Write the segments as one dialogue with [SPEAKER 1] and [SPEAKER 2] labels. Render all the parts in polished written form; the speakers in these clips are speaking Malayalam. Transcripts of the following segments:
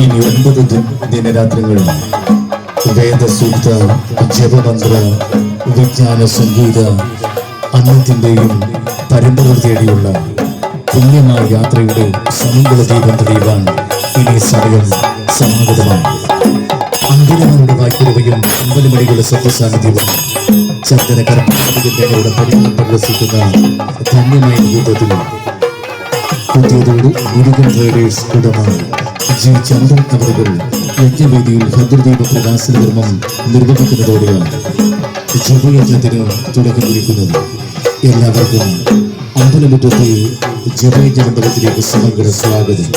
[SPEAKER 1] ഇനി 9 ദിനരാത്രങ്ങൾ വേദസൂക്ത, ജപമന്ത്ര, വിജ്ഞാന സംഗീത അന്നത്തിന്റെയും പരമ്പര തേടിയുള്ള പുണ്യമായ യാത്രയുടെ സമീപ ദീപം തെളിയുവാൻ ഇനി സമയം സമാഗതമാണ്. അന്തിരങ്ങളുടെ വായ്പുരവയും അമ്പലമണികളുടെ സത്യസാന്നിധ്യവും ചന്ദന കർമ്മങ്ങളുടെ പരിമളം പ്രദർശിക്കുന്ന ധന്യമായ മുഹൂർത്തത്തിൽ പുതിയതോട് മുരുകൻ ട്രേഡേഴ്സ് ഉടമ ജി ചന്ദ്രൻ അവറുകൾ യജ്ഞവേദിയിൽ ഭദ്രദീപ പ്രകാശന കർമ്മം നിർവഹിക്കുന്നതോടെയാണ് ജപയജ്ഞത്തിന് തുടക്കം കുറിക്കുന്നത്. എല്ലാവർക്കും അമ്പലമുറ്റത്തെ ജപയജ്ഞ മണ്ഡപത്തിലേക്ക് സമഗ്ര സ്വാഗതം.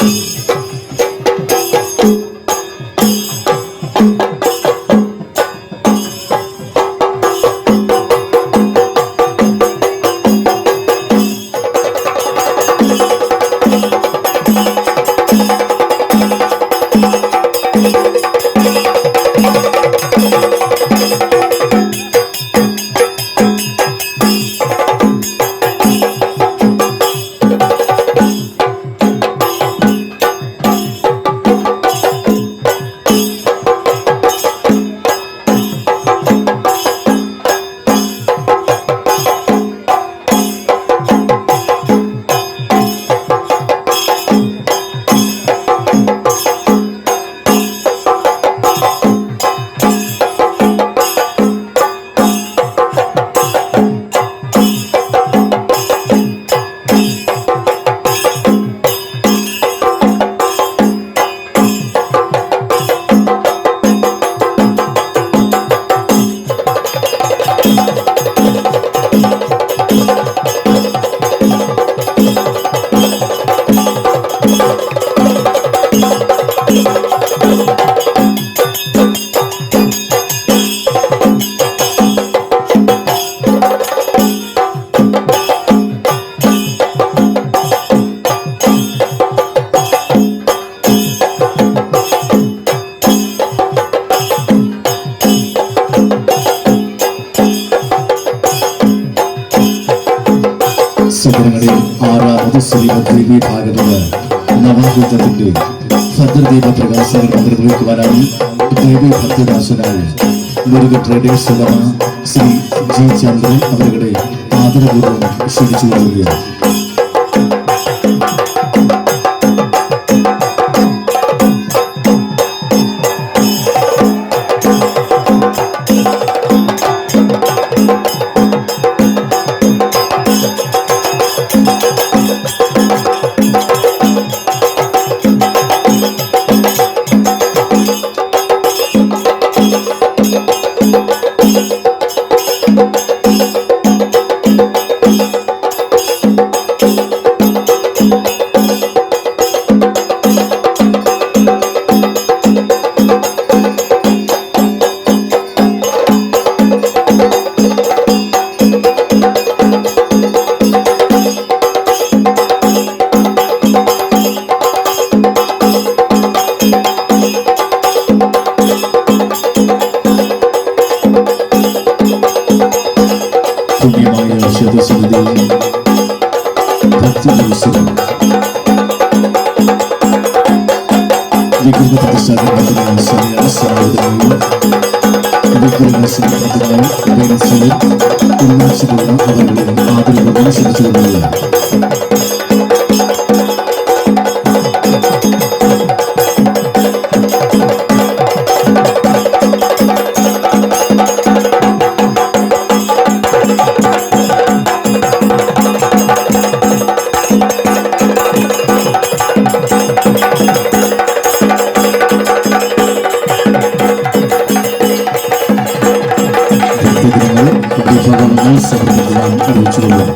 [SPEAKER 1] സുഗരങ്ങളിൽ 6ാമത് ശ്രീമദ്ദേവി ഭാഗവത നവകൂട്ടത്തിന്റെ ഭദ്രദീപ പ്രകാശനം നിർവഹിക്കുവാനായി ദേവി ഭക്തദാസനായ മുരുകൻ ട്രേഡേഴ്സ് ഉടമ ശ്രീ ജി ചന്ദ്രൻ അവരുടെ ആദരപൂർവ്വം ക്ഷണിച്ചു കൊള്ളുകയാണ്. ഭക്തിമത്സരം വിഗ്രഹ പ്രതിഷ്ഠാപനത്തിനായി സമാധാനവും വിഗ്രഹത്തിനായി ബെൻസിലും ഉന്മേഷമുള്ള അവരുടെ ആദരവുകൾ ക്ഷണിച്ചുകൊള്ളുകയാണ്. വിഭവങ്ങൾ സമർപ്പിക്കുവാൻ അറിയിച്ചുകൊള്ളും.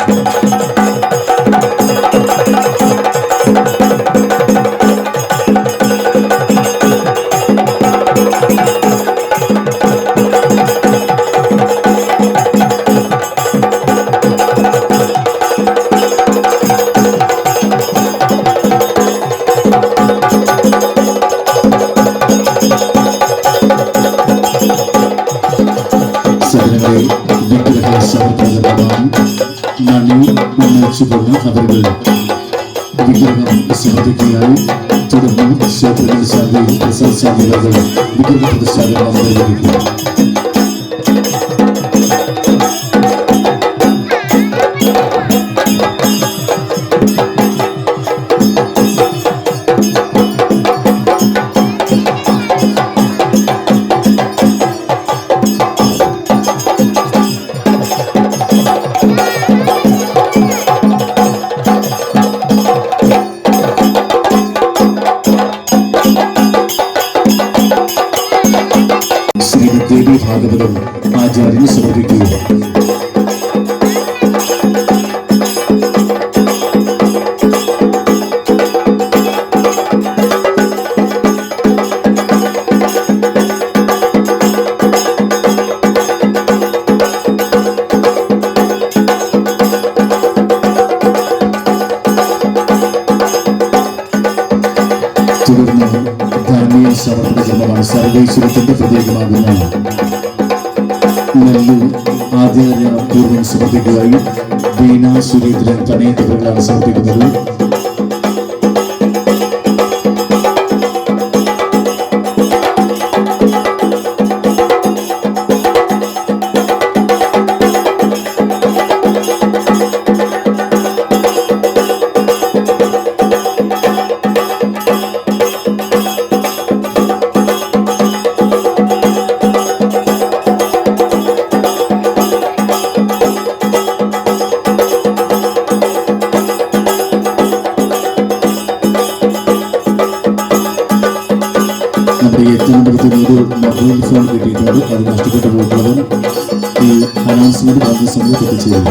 [SPEAKER 1] വിഗ്രഹ സമർപ്പണമാണ് നന്ദി ഉന്നയിച്ചുകൊണ്ട് അവരുടെ വിഗ്രഹം സമർപ്പിക്കുകയായി. തുടർന്ന് ക്ഷേത്രങ്ങൾ ശാഖയിൽ പ്രസാദ ശാഖകൾ വിഗ്രഹ പ്രതിഷ്ഠാപനം നിർവഹിക്കും. ദേവി ഭാഗവതം ആചാര്യന് സമർപ്പിക്കുക. തുടർന്ന് ധാർമ്മിക സമർപ്പണ ജന്മമാണ് സർവേശ്വരത്തിന്റെ പ്രത്യേകമാകുന്ന നെല്ലൂർ ആചാര്യ പൂർവ്വം സമർപ്പിക്കുകയായി. വീണ സുരേന്ദ്രൻ പനയത്തുകളാണ് സമർപ്പിക്കുന്നത്. ഒരു മൊബൈൽ ഫോൺ കിട്ടിയിട്ടുണ്ട്. അത് നഷ്ടപ്പെട്ടു പോകുന്നതും ഈ അനൗൺസ്മെന്റ് പറഞ്ഞ സമയത്ത് എത്തിച്ചേരും.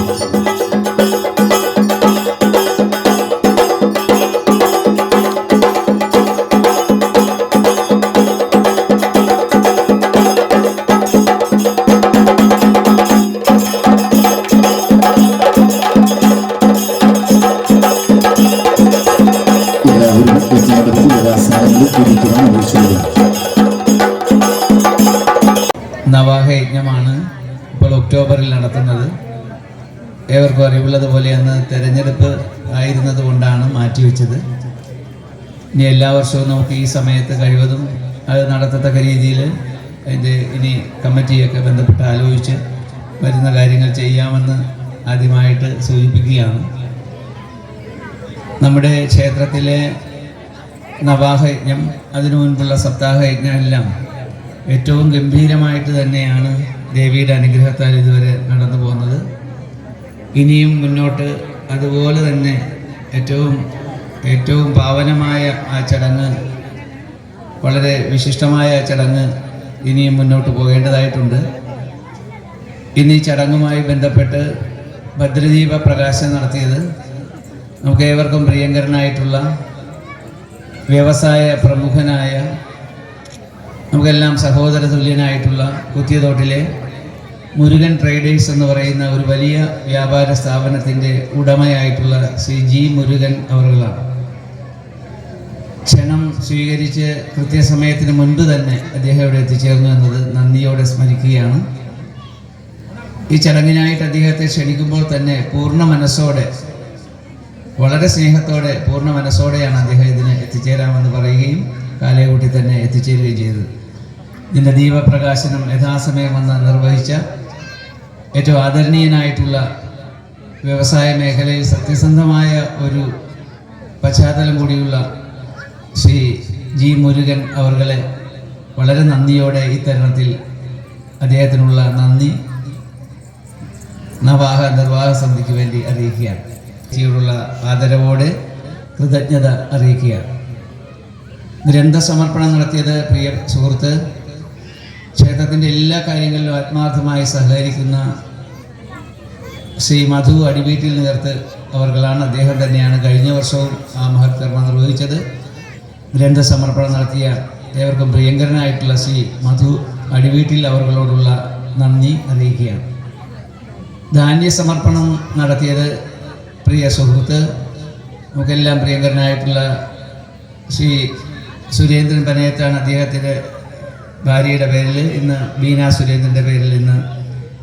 [SPEAKER 1] എല്ലാവരും എത്തിയാൽ യഥാസ്ഥാനങ്ങളിൽ ഇരിക്കുവാൻ അറിയിച്ചുകൊള്ളും.
[SPEAKER 2] നവാഹ യജ്ഞമാണ് ഇപ്പോൾ ഒക്ടോബറിൽ നടത്തുന്നത്. ഏവർക്കും അറിവുള്ളതുപോലെ അന്ന് തെരഞ്ഞെടുപ്പ് ആയിരുന്നത് കൊണ്ടാണ് മാറ്റിവെച്ചത്. ഇനി എല്ലാ വർഷവും നമുക്ക് ഈ സമയത്ത് കഴിവതും അത് നടത്തത്തക്ക രീതിയിൽ അതിൻ്റെ ഇനി കമ്മിറ്റിയൊക്കെ ബന്ധപ്പെട്ട് ആലോചിച്ച് വരുന്ന കാര്യങ്ങൾ ചെയ്യാമെന്ന് ആദ്യമായിട്ട് സൂചിപ്പിക്കുകയാണ്. നമ്മുടെ ക്ഷേത്രത്തിലെ നവാഹ യജ്ഞം, അതിനു മുൻപുള്ള സപ്താഹ യജ്ഞം എല്ലാം ഏറ്റവും ഗംഭീരമായിട്ട് തന്നെയാണ് ദേവിയുടെ അനുഗ്രഹത്താൽ ഇതുവരെ നടന്നു പോകുന്നത്. ഇനിയും മുന്നോട്ട് അതുപോലെ തന്നെ ഏറ്റവും പാവനമായ ആ ചടങ്ങ്, വളരെ വിശിഷ്ടമായ ആ ചടങ്ങ് ഇനിയും മുന്നോട്ട് പോകേണ്ടതായിട്ടുണ്ട്. ഇന്ന് ഈ ചടങ്ങുമായി ബന്ധപ്പെട്ട് ഭദ്രദീപ പ്രകാശനം നടത്തിയത് നമുക്ക് ഏവർക്കും പ്രിയങ്കരനായിട്ടുള്ള വ്യവസായ പ്രമുഖനായ, നമുക്കെല്ലാം സഹോദര തുല്യനായിട്ടുള്ള കുത്തിയതോട്ടിലെ മുരുകൻ ട്രേഡേഴ്സ് എന്ന് പറയുന്ന ഒരു വലിയ വ്യാപാര സ്ഥാപനത്തിൻ്റെ ഉടമയായിട്ടുള്ള ശ്രീ ജി മുരുകൻ അവറുകളാണ്. ക്ഷണം സ്വീകരിച്ച് കൃത്യസമയത്തിന് മുൻപ് തന്നെ അദ്ദേഹം ഇവിടെ എത്തിച്ചേർന്നു എന്നത് നന്ദിയോടെ സ്മരിക്കുകയാണ്. ഈ ചടങ്ങിനായിട്ട് അദ്ദേഹത്തെ ക്ഷണിക്കുമ്പോൾ തന്നെ പൂർണ്ണ മനസ്സോടെ, വളരെ സ്നേഹത്തോടെ, പൂർണ്ണ മനസ്സോടെയാണ് അദ്ദേഹം ഇതിന് എത്തിച്ചേരാമെന്ന് പറയുകയും കാലകൂട്ടി തന്നെ എത്തിച്ചേരുകയും ചെയ്തത്. ഇതിൻ്റെ ദീപപ്രകാശനം യഥാസമയം വന്ന് നിർവഹിച്ച ഏറ്റവും ആദരണീയനായിട്ടുള്ള വ്യവസായ മേഖലയിൽ സത്യസന്ധമായ ഒരു പശ്ചാത്തലം കൂടിയുള്ള ശ്രീ ജി മുരുകൻ അവർകളെ വളരെ നന്ദിയോടെ ഈ തരുണത്തിൽ അദ്ദേഹത്തിനുള്ള നന്ദി നവാഹ നിർവാഹക സമിതിക്ക് വേണ്ടി അറിയിക്കുകയാണ്. യോടുള്ള ആദരവോടെ കൃതജ്ഞത അറിയിക്കുകയാണ്. ഗ്രന്ഥസമർപ്പണം നടത്തിയത് പ്രിയ സുഹൃത്ത്, ക്ഷേത്രത്തിൻ്റെ എല്ലാ കാര്യങ്ങളിലും ആത്മാർത്ഥമായി സഹകരിക്കുന്ന ശ്രീ മധു അടിവീട്ടിൽ നേർത്ത് അവർകളാണ്. അദ്ദേഹം തന്നെയാണ് കഴിഞ്ഞ വർഷവും ആ മഹത് കർമ്മം നിർവഹിച്ചത്. ഗ്രന്ഥസമർപ്പണം നടത്തിയ ഏവർക്കും പ്രിയങ്കരനായിട്ടുള്ള ശ്രീ മധു അടിവീട്ടിൽ അവർകളോടുള്ള നന്ദി അറിയിക്കുകയാണ്. ധാന്യ സമർപ്പണം നടത്തിയത് പ്രിയ സുഹൃത്ത്, നമുക്കെല്ലാം പ്രിയങ്കരനായിട്ടുള്ള ശ്രീ സുരേന്ദ്രൻ പനയത്താണ്. അദ്ദേഹത്തിൻ്റെ ഭാര്യയുടെ പേരിൽ ഇന്ന് ബീന സുരേന്ദ്രൻ്റെ പേരിൽ ഇന്ന്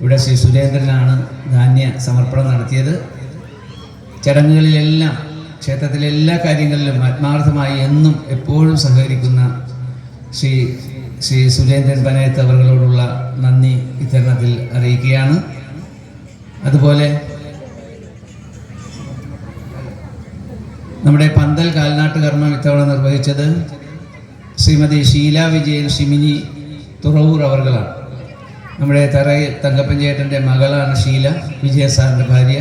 [SPEAKER 2] ഇവിടെ ശ്രീ സുരേന്ദ്രനാണ് ധാന്യ സമർപ്പണം നടത്തിയത്. ചടങ്ങുകളിലെല്ലാം, ക്ഷേത്രത്തിലെ എല്ലാ കാര്യങ്ങളിലും ആത്മാർത്ഥമായി എന്നും എപ്പോഴും സഹകരിക്കുന്ന ശ്രീ സുരേന്ദ്രൻ പനയത്ത് അവர்களോടുള്ള നന്ദി ഇത്തരണത്തിൽ അറിയിക്കുകയാണ്. അതുപോലെ നമ്മുടെ പന്തൽ കാൽനാട്ട് കർമ്മം ഇത്തവണ നിർവഹിച്ചത് ശ്രീമതി ഷീല വിജയൻ ഷിമിനി തുറവൂർ അവർകളാണ്. നമ്മുടെ തങ്കപ്പഞ്ചേട്ടൻ്റെ മകളാണ് ഷീല, വിജയ സാറിൻ്റെ ഭാര്യ.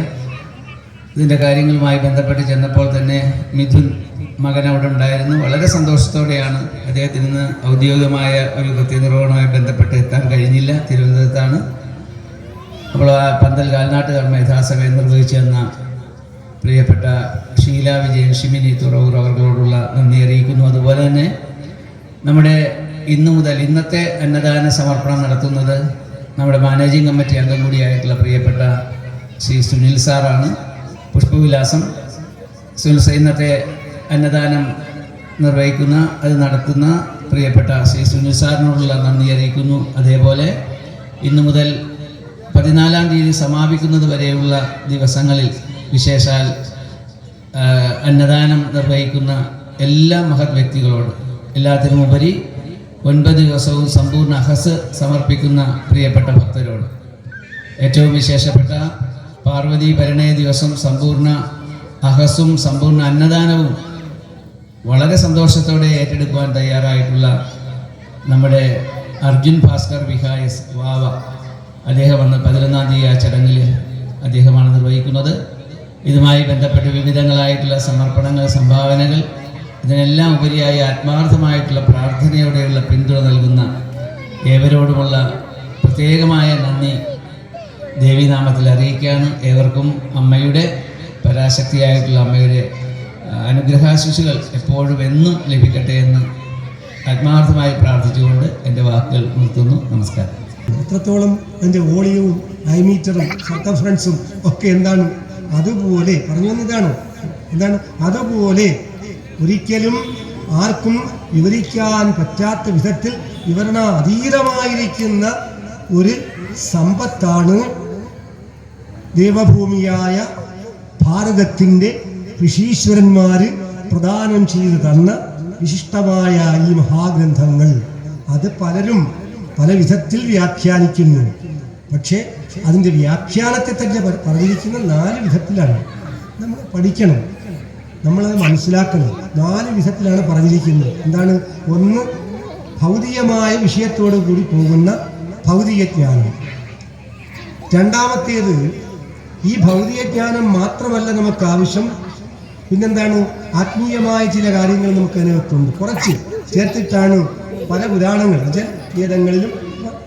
[SPEAKER 2] ഇതിൻ്റെ കാര്യങ്ങളുമായി ബന്ധപ്പെട്ട് ചെന്നപ്പോൾ തന്നെ മിഥുൻ മകൻ അവിടെ ഉണ്ടായിരുന്നു. വളരെ സന്തോഷത്തോടെയാണ് അദ്ദേഹത്തിന് ഇന്ന് ഔദ്യോഗികമായ ഒരു കൃത്യനിർവഹണവുമായി ബന്ധപ്പെട്ട് എത്താൻ കഴിഞ്ഞില്ല, തിരുവനന്തപുരത്താണ്. അപ്പോൾ ആ പന്തൽ കാൽനാട്ട് കർമ്മ യഥാസമയം നിർവഹിച്ചു തന്ന പ്രിയപ്പെട്ട ഷീല വിജയൻ ഷിമിനി തുറവൂർ അവർകളോടുള്ള നന്ദി അറിയിക്കുന്നു. അതുപോലെ തന്നെ നമ്മുടെ ഇന്നത്തെ അന്നദാന സമർപ്പണം നടത്തുന്നത് നമ്മുടെ മാനേജിംഗ് കമ്മിറ്റി അംഗം കൂടിയായിട്ടുള്ള പ്രിയപ്പെട്ട ശ്രീ സുനിൽ സാറാണ്. പുഷ്പവിലാസം സുനിൽ സാർ ഇന്നത്തെ അന്നദാനം നിർവഹിക്കുന്ന, അത് നടത്തുന്ന പ്രിയപ്പെട്ട ശ്രീ സുനിൽ സാറിനോടുള്ള നന്ദി അറിയിക്കുന്നു. അതേപോലെ ഇന്നു മുതൽ 14-ാം തീയതി സമാപിക്കുന്നത് വരെയുള്ള ദിവസങ്ങളിൽ വിശേഷാൽ അന്നദാനം നിർവഹിക്കുന്ന എല്ലാ മഹത് വ്യക്തികളോട്, എല്ലാത്തിനുമുപരി 9 ദിവസവും സമ്പൂർണ്ണ അഹസ് സമർപ്പിക്കുന്ന പ്രിയപ്പെട്ട ഭക്തരോട്, ഏറ്റവും വിശേഷപ്പെട്ട പാർവതി പരിണയ ദിവസം സമ്പൂർണ്ണ അഹസും സമ്പൂർണ്ണ അന്നദാനവും വളരെ സന്തോഷത്തോടെ ഏറ്റെടുക്കുവാൻ തയ്യാറായിട്ടുള്ള നമ്മുടെ അർജുൻ ഭാസ്കർ വിഹായസ് വാവ, അദ്ദേഹം വന്ന് 11-ാം തീയതി ആ ചടങ്ങിൽ അദ്ദേഹമാണ് നിർവഹിക്കുന്നത്. ഇതുമായി ബന്ധപ്പെട്ട് വിവിധങ്ങളായിട്ടുള്ള സമർപ്പണങ്ങൾ, സംഭാവനകൾ, ഇതിനെല്ലാം ഉപരിയായി ആത്മാർത്ഥമായിട്ടുള്ള പ്രാർത്ഥനയോടെയുള്ള പിന്തുണ നൽകുന്ന ഏവരോടുമുള്ള പ്രത്യേകമായ നന്ദി ദേവീനാമത്തിൽ അറിയിക്കുകയാണ്. ഏവർക്കും അമ്മയുടെ പരാശക്തിയായിട്ടുള്ള അമ്മയുടെ അനുഗ്രഹാശിസുകൾ എപ്പോഴും എന്നും ലഭിക്കട്ടെ എന്ന് ആത്മാർത്ഥമായി പ്രാർത്ഥിച്ചുകൊണ്ട് എൻ്റെ വാക്കുകൾ നിർത്തുന്നു. നമസ്കാരം.
[SPEAKER 3] എത്രത്തോളം അതിൻ്റെ വോളിയവും ഡയമീറ്ററും സർക്കംഫറൻസും ഒക്കെ എന്താണ്, അതുപോലെ പറഞ്ഞു വന്നതാണ്. എന്താണ് അതുപോലെ ഒരിക്കലും ആർക്കും വിവരിക്കാൻ പറ്റാത്ത വിധത്തിൽ വിവരണാതീതമായിരിക്കുന്ന ഒരു സമ്പത്താണ് ദേവഭൂമിയായ ഭാരതത്തിൻ്റെ ഋഷീശ്വരന്മാർ പ്രദാനം ചെയ്തു തന്ന വിശിഷ്ടമായ ഈ മഹാഗ്രന്ഥങ്ങൾ. അത് പലരും പല വിധത്തിൽ വ്യാഖ്യാനിക്കുന്നു. പക്ഷേ അതിൻ്റെ വ്യാഖ്യാനത്തെ തന്നെ പറഞ്ഞിരിക്കുന്ന 4 വിധത്തിലാണ്. നമ്മൾ പഠിക്കണം, നമ്മളത് മനസ്സിലാക്കണം. 4 വിധത്തിലാണ് പറഞ്ഞിരിക്കുന്നത്. എന്താണ്? ഒന്ന്, ഭൗതികമായ വിഷയത്തോടു കൂടി പോകുന്ന ഭൗതിക ജ്ഞാനം. രണ്ടാമത്തേത്, ഈ ഭൗതിക ജ്ഞാനം മാത്രമല്ല നമുക്ക് ആവശ്യം, പിന്നെന്താണ്? ആത്മീയമായ ചില കാര്യങ്ങൾ നമുക്ക് അതിനകത്തുണ്ട്. കുറച്ച് ചേർത്തിട്ടാണ് പല പുരാണങ്ങൾ, വേദങ്ങളിലും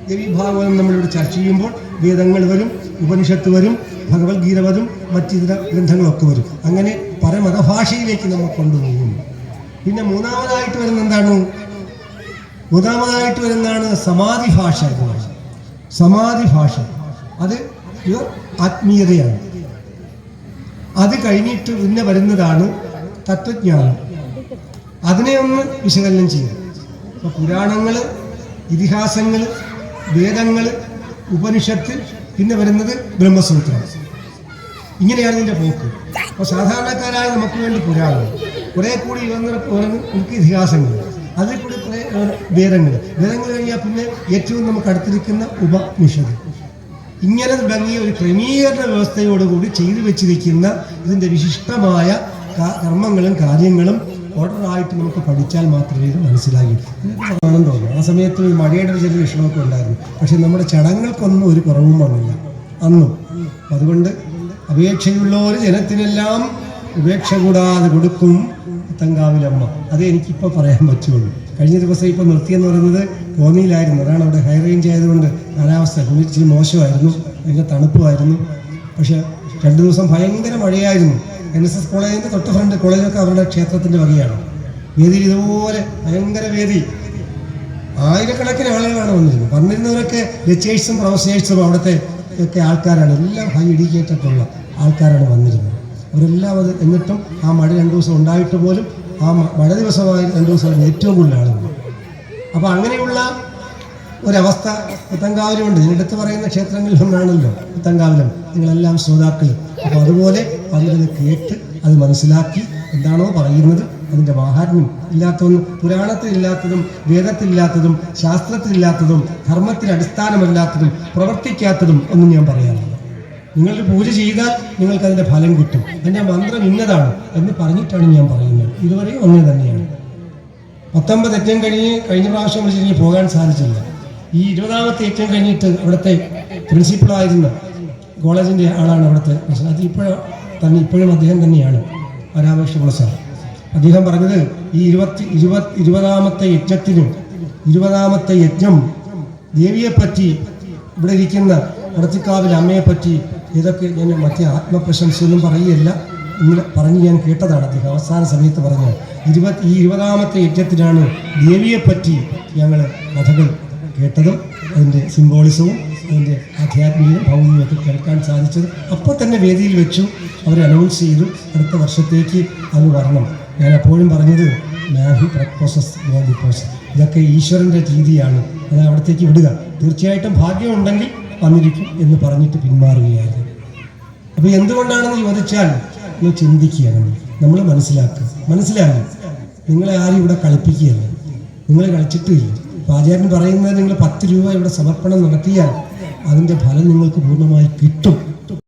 [SPEAKER 3] ദേവീഭാഗവതം നമ്മളിവിടെ ചർച്ച ചെയ്യുമ്പോൾ വേദങ്ങൾ വരും, ഉപനിഷത്ത് വരും, ഭഗവത്ഗീത വരും, മറ്റിതര ഗ്രന്ഥങ്ങളൊക്കെ വരും. അങ്ങനെ പരമതഭാഷയിലേക്ക് നമ്മൾ കൊണ്ടുപോകും. പിന്നെ മൂന്നാമതായിട്ട് വരുന്നതാണ് സമാധി ഭാഷ. സമാധി ഭാഷ അത് ആത്മീയതയാണ്. അത് കഴിഞ്ഞിട്ട് പിന്നെ വരുന്നതാണ് തത്വജ്ഞാനം. അതിനെ ഒന്ന് വിശകലനം ചെയ്യും. അപ്പോൾ പുരാണങ്ങൾ, ഇതിഹാസങ്ങൾ, വേദങ്ങൾ, ഉപനിഷത്ത്, പിന്നെ വരുന്നത് ബ്രഹ്മസൂത്രം. ഇങ്ങനെയാണ് ഇതിൻ്റെ പോക്ക്. അപ്പോൾ സാധാരണക്കാരായ നമുക്ക് വേണ്ടി പുരാണം, കുറേ കൂടി നമുക്ക് ഇതിഹാസങ്ങൾ, അതിൽ കൂടി കുറേ വേദങ്ങൾ കഴിഞ്ഞാൽ പിന്നെ ഏറ്റവും നമുക്ക് അടുത്തിരിക്കുന്ന ഉപനിഷത്ത്. ഇങ്ങനെ തുടങ്ങിയ ഒരു ക്രമീകരണ വ്യവസ്ഥയോടുകൂടി ചെയ്തു വെച്ചിരിക്കുന്ന ഇതിൻ്റെ വിശിഷ്ടമായ കർമ്മങ്ങളും കാര്യങ്ങളും ഓർഡറായിട്ട് നമുക്ക് പഠിച്ചാൽ മാത്രമേ ഇത് മനസ്സിലാകൂ. ആണെന്ന് തോന്നുന്നു. ആ സമയത്ത് ഈ മഴയുടെ ഒരു ചെറിയ വിഷമമൊക്കെ ഉണ്ടായിരുന്നു. പക്ഷെ നമ്മുടെ ചടങ്ങുകൾക്കൊന്നും ഒരു കുറവും വന്നില്ല അന്നും. അതുകൊണ്ട് അപേക്ഷയുള്ള ഒരു ജനത്തിനെല്ലാം ഉപേക്ഷ കൂടാതെ കൊടുക്കും പുത്തങ്കാവിലമ്മ. അതേ എനിക്കിപ്പോൾ പറയാൻ പറ്റുള്ളൂ. കഴിഞ്ഞ ദിവസം ഇപ്പോൾ നിർത്തിയെന്ന് പറയുന്നത് കോന്നിയിലായിരുന്നു. അതാണ് അവിടെ ഹൈ റേഞ്ച് ആയതുകൊണ്ട് കാലാവസ്ഥ ഇച്ചിരി മോശമായിരുന്നു, ഭയങ്കര തണുപ്പുമായിരുന്നു. പക്ഷേ 2 ദിവസം ഭയങ്കര മഴയായിരുന്നു. NSS കോളേജിൻ്റെ തൊട്ട് ഫ്രണ്ട് കോളേജൊക്കെ അവരുടെ ക്ഷേത്രത്തിൻ്റെ വകയാണ്. വേദിയിൽ ഇതുപോലെ ഭയങ്കര വേദി, ആയിരക്കണക്കിന് ആളുകളാണ് വന്നിരുന്നത്. വന്നിരുന്നവരൊക്കെ ലെക്ചേഴ്സും പ്രൊഫസേഴ്സും അവിടുത്തെ ഒക്കെ ആൾക്കാരാണ്. എല്ലാം ഹൈ എഡ്യൂക്കേറ്റഡ് ഉള്ള ആൾക്കാരാണ് വന്നിരുന്നത്. അവരെല്ലാം അത് എന്നിട്ടും ആ മഴ 2 ദിവസം ഉണ്ടായിട്ട് പോലും ആ മഴ ദിവസമായി 2 ദിവസമാണ് ഏറ്റവും കൂടുതൽ ആളുകൾ. അപ്പോൾ അങ്ങനെയുള്ള ഒരവസ്ഥ പുത്തങ്കാവിലുണ്ട്. ഇതിനെടുത്ത് പറയുന്ന ക്ഷേത്രങ്ങളിൽ ഒന്നാണല്ലോ പുത്തങ്കാവിലം. നിങ്ങളെല്ലാം ശ്രോതാക്കൾ. അപ്പോൾ അതുപോലെ വന്നത് കേട്ട് അത് മനസ്സിലാക്കി എന്താണോ പറയുന്നത് അതിൻ്റെ മാഹാത്മ്യം ഇല്ലാത്തതൊന്നും, പുരാണത്തിലില്ലാത്തതും വേദത്തിലില്ലാത്തതും ശാസ്ത്രത്തിലില്ലാത്തതും ധർമ്മത്തിന് അടിസ്ഥാനമല്ലാത്തതും പ്രവർത്തിക്കാത്തതും ഒന്നും ഞാൻ പറയാറില്ല. നിങ്ങളൊരു പൂജ ചെയ്താൽ നിങ്ങൾക്ക് അതിൻ്റെ ഫലം കിട്ടും, അതിൻ്റെ മന്ത്രം ഇന്നതാണ് എന്ന് പറഞ്ഞിട്ടാണ് ഞാൻ പറയുന്നത്. ഇതുവരെയും അങ്ങനെ തന്നെയാണ്. 19 യജ്ഞം കഴിഞ്ഞ പ്രാവശ്യം വിളിച്ച് പോകാൻ സാധിച്ചില്ല. ഈ 20ാമത്തെ യജ്ഞം കഴിഞ്ഞിട്ട് അവിടുത്തെ പ്രിൻസിപ്പളായിരുന്ന കോളേജിൻ്റെ ആളാണ് അവിടുത്തെ. അത് ഇപ്പോഴും അദ്ദേഹം തന്നെയാണ്, രാമകൃഷ്ണപിള്ള സാർ. അദ്ദേഹം പറഞ്ഞത് ഈ 20ാമത്തെ യജ്ഞത്തിനും 20ാമത്തെ യജ്ഞം ദേവിയെപ്പറ്റി, ഇവിടെ ഇരിക്കുന്ന വടത്തിക്കാവിൽ അമ്മയെപ്പറ്റി ഇതൊക്കെ ഞാൻ മറ്റേ ആത്മപ്രശംസയൊന്നും പറയുകയല്ല, ഇങ്ങനെ പറഞ്ഞ് ഞാൻ കേട്ടതാണ്. അദ്ദേഹം അവസാന സമയത്ത് പറഞ്ഞത് ഈ 20ാമത്തെ യജ്ഞത്തിനാണ് ദേവിയെപ്പറ്റി ഞങ്ങൾ കഥകൾ കേട്ടതും അതിൻ്റെ സിംബോളിസവും അതിൻ്റെ ആധ്യാത്മികവും ഭൗതികമൊക്കെ കേൾക്കാൻ സാധിച്ചത്. അപ്പോൾ തന്നെ വേദിയിൽ വെച്ചു അവരെ അനൗൺസ് ചെയ്തു അടുത്ത വർഷത്തേക്ക് അത് വരണം. ഞാൻ അപ്പോഴും പറഞ്ഞത് മാഹി പ്രോസസ് ഇതൊക്കെ ഈശ്വരൻ്റെ രീതിയാണ്, അത് അവിടത്തേക്ക് വിടുക. തീർച്ചയായിട്ടും ഭാഗ്യമുണ്ടെങ്കിൽ വന്നിരിക്കും എന്ന് പറഞ്ഞിട്ട് പിന്മാറുകയായിരുന്നു. അപ്പോൾ എന്തുകൊണ്ടാണെന്ന് ചോദിച്ചാൽ നിങ്ങൾ ചിന്തിക്കുക, നമ്മൾ മനസ്സിലാക്കി നിങ്ങളെ ആരും ഇവിടെ കളിപ്പിക്കുകയല്ല, നിങ്ങൾ കളിച്ചിട്ടില്ല. അപ്പോൾ ആചാര്യൻ പറയുന്നത് നിങ്ങൾ 10 രൂപ ഇവിടെ സമർപ്പണം നടത്തിയാൽ അതിൻ്റെ ഫലം നിങ്ങൾക്ക് പൂർണ്ണമായി കിട്ടും.